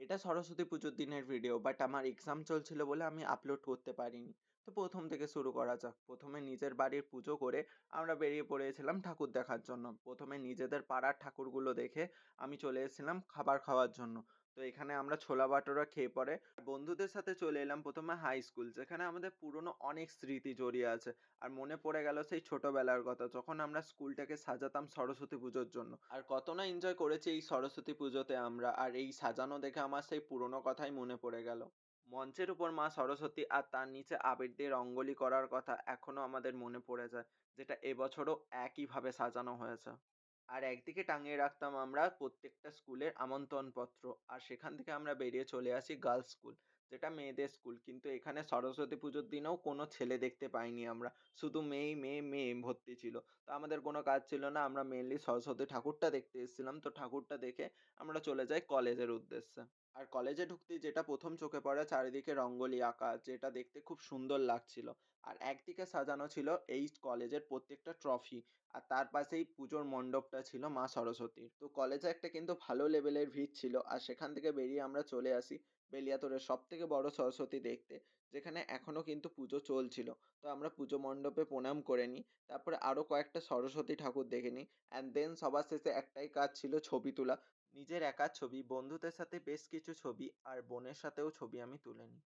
এটা সরস্বতী পুজোর দিনের ভিডিও বাট আমার এক্সাম চলছিল বলে আমি আপলোড করতে পারিনি। তো ১ম থেকে শুরু করা যাক। ১ম এ নিজের বাড়ির পুজো করে আমরা বেরিয়ে পড়েছিলাম ঠাকুর দেখার জন্য। ১ম এ নিজেদের পাড়ার ঠাকুরগুলো দেখে আমি চলে এসেছিলাম খাবার খাওয়ার জন্য। তো এখানে আমরা ছোলা বাটোরা খেয়ে পরে বন্ধুদের সাথে চলে এলাম ১ম এ হাই স্কুল, যেখানে আমাদের পুরনো অনেক স্মৃতি জড়িয়ে আছে। আর মনে পড়ে গেল সেই ছোটবেলার কথা, যখন আমরা স্কুলটাকে সাজাতাম সরস্বতী পুজোর জন্য। আর কত না এনজয় করেছি এই সরস্বতী পুজোতে আমরা। আর এই সাজানো দেখে আমার সেই পুরনো কথাই মনে পড়ে গেল। মঞ্চের উপর মা সরস্বতী আর তার নিচে আবির দিয়ে রঙ্গোলি করার কথা এখনো আমাদের মনে পড়ে যায়, যেটা এবছরও একইভাবে সাজানো হয়েছে। আর একদিকে টাঙিয়ে রাখতাম আমরা প্রত্যেকটা স্কুলের আমন্ত্রণপত্র। আর সেখান থেকে আমরা বেরিয়ে চলে আসি গার্লস স্কুল, যেটা মেয়েদের স্কুল। কিন্তু এখানে সরস্বতী পুজোর দিনেও কোনো ছেলে দেখতে পাইনি আমরা। শুধু মেয়েই মেয়ে, মেয়ে ভর্তি ছিল। তো আমাদের কোনো কাজ ছিল না। আমরা মেইনলি সরস্বতী ঠাকুরটা দেখতে এসেছিলাম। তো ঠাকুরটা দেখে আমরা চলে যাই কলেজের উদ্দেশ্যে। আর কলেজে ঢুকতেই যেটা ১ম চোখে পড়ে, চারিদিকে রঙ্গোলি আঁকা, যেটা দেখতে খুব সুন্দর লাগছিল। আর একদিকে সাজানো ছিল এই কলেজের প্রত্যেকটা ট্রফি। আর তার পাশেই পুজোর মণ্ডপটা ছিল মা সরস্বতীর। তো কলেজে একটা কিন্তু ভালো লেভেলের ভিড় ছিল। আর সেখান থেকে বেরিয়ে আমরা চলে আসি বেলিয়াতোড়ের সবথেকে বড় সরস্বতী দেখতে, যেখানে এখনো কিন্তু পুজো চলছিল। তো আমরা পুজো মণ্ডপে প্রণাম করে নিই। তারপরে আরো কয়েকটা সরস্বতী ঠাকুর দেখে নিই। অ্যান্ড দেন সবার শেষে একটাই কাজ ছিল, ছবি তোলা। নিজের একার ছবি, বন্ধুদের সাথে বেশ কিছু ছবি আর বোনের সাথেও ছবি আমি তুলে নিই।